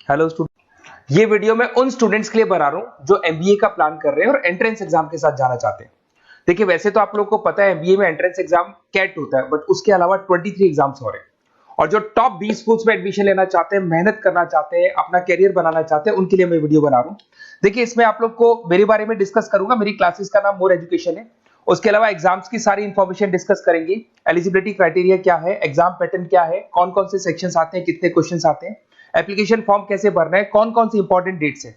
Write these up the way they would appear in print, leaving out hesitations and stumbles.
Hello student, ये video मैं उन स्टूडेंट्स के लिए बना रहा हूं जो एमबीए का प्लान कर रहे हैं और एंट्रेंस एग्जाम के साथ जाना चाहते हैं। देखिए, वैसे तो आप लोगों को पता है एमबीए में एंट्रेंस एग्जाम कैट होता है, बट उसके अलावा 23 एग्जाम्स हो रहे हैं। और जो टॉप 20 स्कूल्स में एडमिशन लेना चाहते हैं, मेहनत करना चाहते हैं, अपना कैरियर बनाना चाहते हैं, उनके लिए मैं वीडियो बना रहा हूँ। देखिए, इसमें आप लोग को मेरे बारे में डिस्कस करूंगा। मेरी क्लासेस का नाम मोर एजुकेशन है। उसके अलावा एग्जाम्स की सारी इंफॉर्मेशन डिस्कस करेंगे। एलिजिबिलिटी क्राइटेरिया क्या है, एग्जाम पैटर्न क्या है, कौन कौन से सेक्शंस आते हैं, कितने क्वेश्चंस आते हैं, एप्लीकेशन फॉर्म कैसे भरना है, कौन कौन सी इंपॉर्टेंट डेट्स है,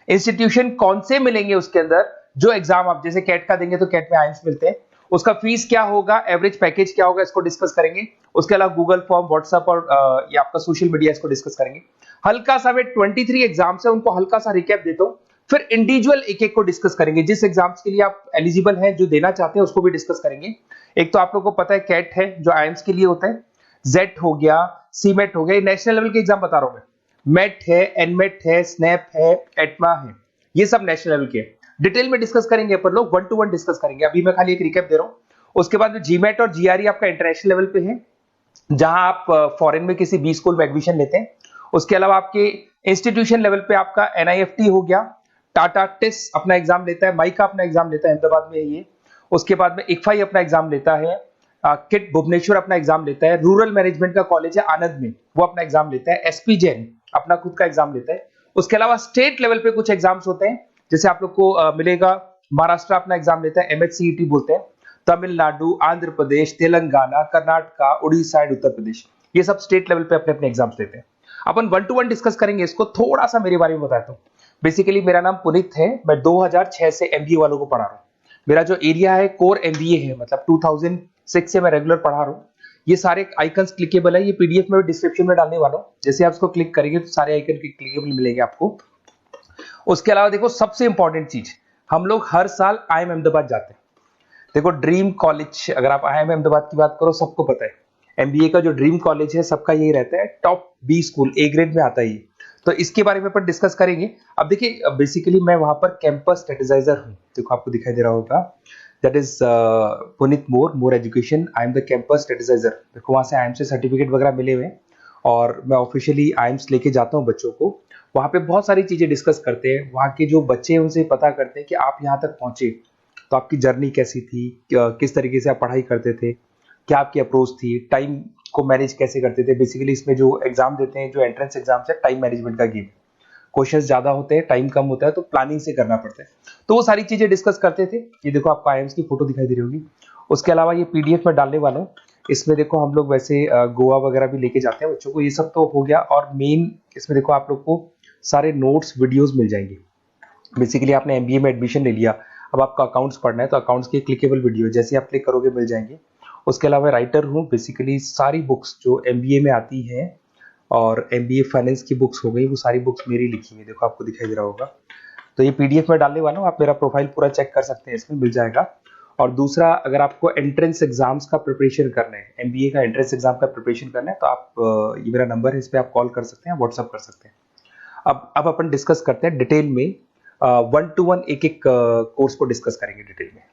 इंस्टीट्यूशन कौन से मिलेंगे उसके अंदर, जो एग्जाम आप जैसे कैट का देंगे तो कैट में आइम्स मिलते हैं, उसका फीस क्या होगा, एवरेज पैकेज क्या होगा, इसको डिस्कस करेंगे। उसके अलावा गूगल फॉर्म, व्हाट्सएप और ये आपका सोशल मीडिया, इसको डिस्कस करेंगे। हल्का सा वे 23 एग्जाम्स है, उनको हल्का सा रिकैप देता हूं, फिर इंडिविजुअल एक एक को डिस्कस करेंगे। जिस एग्जाम्स के लिए आप एलिजिबल हैं, जो देना चाहते हैं, उसको भी डिस्कस करेंगे। एक तो आप लोगों को पता है कैट है जो आइम्स के लिए होता है, जेट हो गया, सीमेट हो गया, नेशनल लेवल के एग्जाम बता रहा हूं मैं। मेट है, एनमेट है, स्नैप है, एटमा है, ये सब नेशनल लेवल के। डिटेल में डिस्कस करेंगे अपन लोग, 1 to 1 डिस्कस करेंगे। अभी मैं खाली एक रिकैप दे रहा हूं। उसके बाद में जीमेट और जीआरई आपका इंटरनेशनल लेवल पे है, जहां आप फॉरेन में किसी बी स्कूल में एडमिशन लेते हैं। उसके अलावा आपके इंस्टीट्यूशन लेवल पे आपका एनआईएफटी हो गया, टाटा टिस अपना एग्जाम लेता है, माइका अपना एग्जाम लेता है, अहमदाबाद में है ये। उसके बाद में इक्फाई अपना एग्जाम लेता है, किट भुवनेश्वर अपना एग्जाम लेता है, रूरल मैनेजमेंट का कॉलेज है आनंद में, वो अपना एग्जाम लेता है, एसपी जैन अपना खुद का एग्जाम लेता है। उसके अलावा स्टेट लेवल पे कुछ एग्जाम्स होते हैं, जैसे आप लोग को मिलेगा महाराष्ट्र अपना एग्जाम लेता है, एमएचसीईटी बोलते हैं, तमिलनाडु, आंध्र प्रदेश, तेलंगाना, कर्नाटका, उड़ीसा एंड उत्तर प्रदेश, ये सब स्टेट लेवल पे अपने अपने एग्जाम्स लेते हैं। अपन 1 to 1 डिस्कस करेंगे इसको। थोड़ा सा मेरे बारे में बताता हूँ। बेसिकली मेरा नाम पुनीत है, मैं 2006 से एमबीए वालों को पढ़ा रहा हूँ। मेरा जो एरिया है कोर एमबीए है, मतलब 2006 से मैं रेगुलर पढ़ा रहा हूँ। ये सारे आइकन्स क्लिकेबल है, ये पीडीएफ में डिस्क्रिप्शन में डालने वाला हूँ। जैसे आप इसको क्लिक करेंगे तो सारे आइकन क्लिकेबल मिलेंगे आपको। उसके अलावा देखो, सबसे इंपॉर्टेंट चीज, हम लोग हर साल आईएम अहमदाबाद जाते हैं। देखो, ड्रीम कॉलेज, अगर आप आईएम अहमदाबाद की बात करो, सबको पता है एमबीए का जो ड्रीम कॉलेज है सबका यही रहता है, top B school, A grade में आता है ये। तो इसके बारे में अपन डिस्कस करेंगे। अब देखिए, बेसिकली मैं वहां पर कैंपस स्ट्रेटेजाइजर हूँ। देखो, आपको दिखाई दे रहा होगा, that is Puneet more education, I am the campus strategiser. देखो, वहां से आईएम से सर्टिफिकेट वगैरह मिले हुए हैं और मैं ऑफिशियली आईएम्स लेके जाता हूँ बच्चों को। वहां पे बहुत सारी चीजें डिस्कस करते हैं, वहां के जो बच्चे हैं उनसे पता करते हैं कि आप यहाँ तक पहुंचे तो आपकी जर्नी कैसी थी, किस तरीके से आप पढ़ाई करते थे, क्या आपकी अप्रोच थी, टाइम को मैनेज कैसे करते थे। बेसिकली इसमें जो एग्जाम देते हैं, जो एंट्रेंस एग्जाम्स है, टाइम मैनेजमेंट का गेम। क्वेश्चंस ज्यादा होते हैं, टाइम कम होता है, तो प्लानिंग से करना पड़ता है। तो वो सारी चीजें डिस्कस करते थे। ये देखो, आपको आईएम्स की फोटो दिखाई दे रही होगी। उसके अलावा ये पीडीएफ में डालने वाला हूँ। इसमें देखो, हम लोग वैसे गोवा वगैरह भी लेके जाते हैं बच्चों को, ये सब तो हो गया। और मेन इसमें देखो, आप लोग को सारे नोट्स, वीडियोस मिल जाएंगे। बेसिकली आपने एमबीए में एडमिशन ले लिया, अब आपका अकाउंट्स पढ़ना है, तो अकाउंट्स की क्लिकेबल वीडियो जैसे आप क्लिक करोगे मिल जाएंगे। उसके अलावा राइटर हूँ, बेसिकली सारी बुक्स जो एमबीए में आती हैं और एमबीए फाइनेंस की बुक्स हो गई, वो सारी बुक्स मेरी लिखी है। देखो, आपको दिखाई दे रहा होगा। तो ये पीडीएफ में डालने वाला हूँ, आप मेरा प्रोफाइल पूरा चेक कर सकते हैं, इसमें मिल जाएगा। और दूसरा, अगर आपको एंट्रेंस एग्जाम्स का प्रिपरेशन करना है, एमबीए का एंट्रेंस एग्जाम का प्रिपरेशन करना है, तो आप ये मेरा नंबर है, इस पर आप कॉल कर सकते हैं, व्हाट्सअप कर सकते हैं। अब अपन डिस्कस करते हैं डिटेल में, 1 to 1 एक एक कोर्स को डिस्कस करेंगे डिटेल में।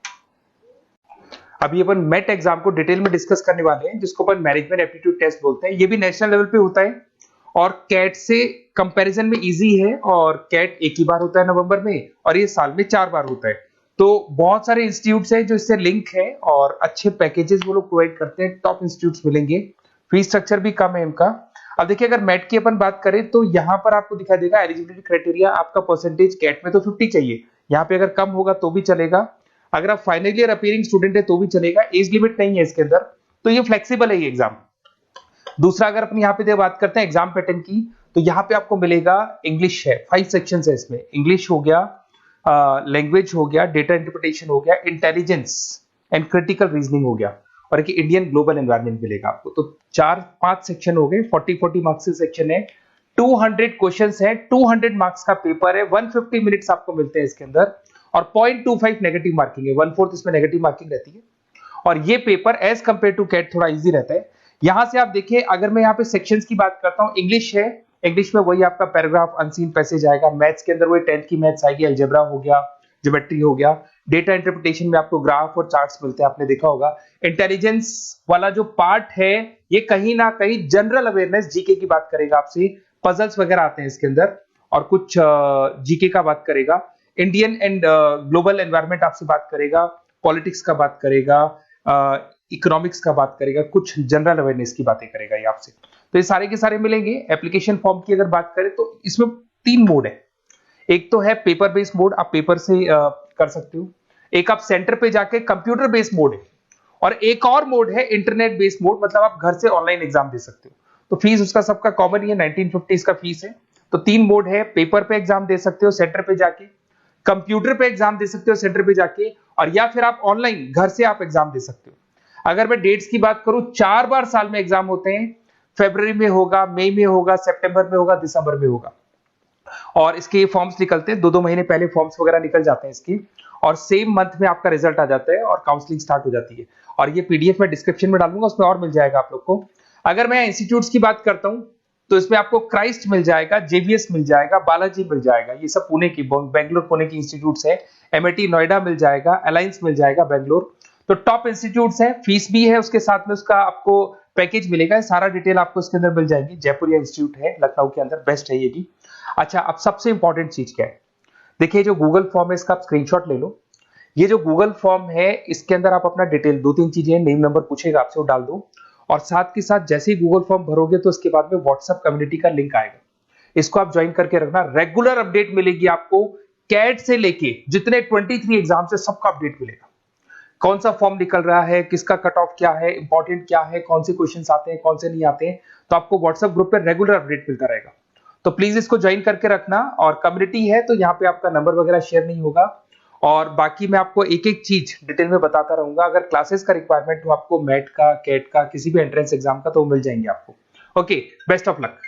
अभी अपन मेट एग्जाम को डिटेल में डिस्कस करने वाले हैं, जिसको अपन मैनेजमेंट एप्टीट्यूड टेस्ट बोलते हैं। ये भी नेशनल लेवल पे होता है और कैट से कंपैरिजन में इजी है। और कैट एक ही बार होता है नवंबर में, और ये साल में 4 बार होता है। तो बहुत सारे इंस्टीट्यूट्स हैं जो इससे लिंक है और अच्छे पैकेजेस वो लोग प्रोवाइड करते हैं, टॉप इंस्टीट्यूट्स मिलेंगे, फीस स्ट्रक्चर भी कम है इनका। अब देखिए, अगर मैट की अपन बात करें तो यहाँ पर आपको दिखाई देगा एलिजिबिलिटी क्राइटेरिया, आपका परसेंटेज कैट में तो 50 चाहिए, यहाँ पे अगर कम होगा तो भी चलेगा। अगर आप फाइनल ईयर अपीयरिंग स्टूडेंट है तो भी चलेगा, एज लिमिट नहीं है इसके अंदर, तो ये फ्लेक्सिबल है ये एग्जाम। दूसरा, अगर अपन यहाँ पे बात करते हैं एग्जाम पैटर्न की, तो यहाँ पे आपको मिलेगा इंग्लिश है, 5 सेक्शंस है इसमें। इंग्लिश हो गया, लैंग्वेज हो गया, डेटा इंटरप्रिटेशन हो गया, इंटेलिजेंस एंड क्रिटिकल रीजनिंग हो गया, और एक इंडियन ग्लोबल एनवायरनमेंट मिलेगा आपको। तो 4-5 सेक्शन हो गए, 40-40 मार्क्स के सेक्शन है, 200 क्वेश्चंस है, 200 मार्क्स का पेपर है, 150 मिनट्स आपको मिलते हैं इसके अंदर, और 0.25 नेगेटिव मार्किंग है, 1/4 इसमें नेगेटिव मार्किंग रहती है। और ये paper as compare to CAT थोड़ा इजी रहता है। यहां से आप देखिए, अगर मैं यहाँ पे सेक्शंस की बात करता हूँ, इंग्लिश है, इंग्लिश में वही आपका पैराग्राफ, अनसीन पैसेज आएगा। मैथ्स के अंदर वही 10th की मैथ्स आएगी, अलजेब्रा हो गया, ज्योमेट्री हो गया। डेटा इंटरप्रिटेशन में आपको ग्राफ और चार्ट्स मिलते हैं, आपने देखा होगा। इंटेलिजेंस वाला जो पार्ट है, ये कहीं ना कहीं जनरल अवेयरनेस, जीके की बात करेगा आपसे, पजल्स वगैरह आते हैं इसके अंदर, और कुछ जीके का बात करेगा, इंडियन एंड ग्लोबल एनवायरनमेंट आपसे बात करेगा, पॉलिटिक्स का बात करेगा, इकोनॉमिक्स का बात करेगा, कुछ जनरल अवेयरनेस की बातें करेगा ये आपसे। तो ये सारे के सारे मिलेंगे। एप्लीकेशन फॉर्म की अगर बात करें तो इसमें 3 मोड है। एक तो है पेपर बेस्ड मोड, आप पेपर से कर सकते हो। एक आप सेंटर पे जाके कंप्यूटर बेस्ड मोड है, और एक और मोड है इंटरनेट बेस्ड मोड, मतलब आप घर से ऑनलाइन एग्जाम दे सकते हो। तो फीस उसका सबका कॉमन ही है, 1950 का फीस है। तो 3 मोड है, पेपर पे एग्जाम दे सकते हो सेंटर पे जाके, कंप्यूटर पे एग्जाम दे सकते हो सेंटर पे जाके, और या फिर आप ऑनलाइन घर से आप एग्जाम दे सकते हो। अगर मैं डेट्स की बात करूं, 4 बार साल में एग्जाम होते हैं। फरवरी में होगा, मई में होगा, सितंबर में होगा, दिसंबर में होगा। और इसके फॉर्म्स निकलते हैं 2-2 महीने पहले, फॉर्म्स वगैरह निकल जाते हैं इसकी, और सेम मंथ में आपका रिजल्ट आ जाता है और काउंसलिंग स्टार्ट हो जाती है। और ये पीडीएफ मैं डिस्क्रिप्शन में डालूंगा, उसमें और मिल जाएगा आप लोग को। अगर मैं इंस्टीट्यूट्स की बात करता हूं तो इसमें आपको क्राइस्ट मिल जाएगा, जेवीएस मिल जाएगा, बालाजी मिल जाएगा, ये सब पुणे की, बेंगलोर पुणे की इंस्टीट्यूट्स है। एमआईटी नोएडा मिल जाएगा, अलायंस मिल जाएगा बेंगलोर। तो टॉप इंस्टीट्यूट्स है, फीस भी है उसके साथ में, उसका आपको पैकेज मिलेगा, सारा डिटेल आपको इसके अंदर मिल जाएगी। जयपुर इंस्टीट्यूट है लखनऊ के अंदर, बेस्ट है ये भी। अच्छा, अब सबसे इंपॉर्टेंट चीज क्या है, देखिए जो गूगल फॉर्म है इसका आप स्क्रीनशॉट ले लो। ये जो गूगल फॉर्म है इसके अंदर आप अपना डिटेल, 2-3 चीजें, नेम नंबर पूछेगा आपसे, वो डाल दो। और साथ के साथ जैसे ही गूगल फॉर्म भरोगे तो उसके बाद में व्हाट्सएप कम्युनिटी का लिंक आएगा, इसको आप ज्वाइन करके रखना। रेगुलर अपडेट मिलेगी आपको, कैट से लेके जितने 23 एग्जाम से सबका अपडेट मिलेगा। कौन सा फॉर्म निकल रहा है, किसका कट ऑफ क्या है, इंपॉर्टेंट क्या है, कौन से क्वेश्चंस आते हैं, कौन से नहीं आते हैं, तो आपको व्हाट्सएप ग्रुप पे रेगुलर अपडेट मिलता रहेगा। तो प्लीज इसको ज्वाइन करके रखना। और कम्युनिटी है तो यहाँ पे आपका नंबर वगैरह शेयर नहीं होगा, और बाकी मैं आपको एक एक चीज डिटेल में बताता रहूंगा। अगर क्लासेस का रिक्वायरमेंट हो आपको, मैट का, कैट का, किसी भी एंट्रेंस एग्जाम का, तो मिल जाएंगे आपको। Okay, best of luck.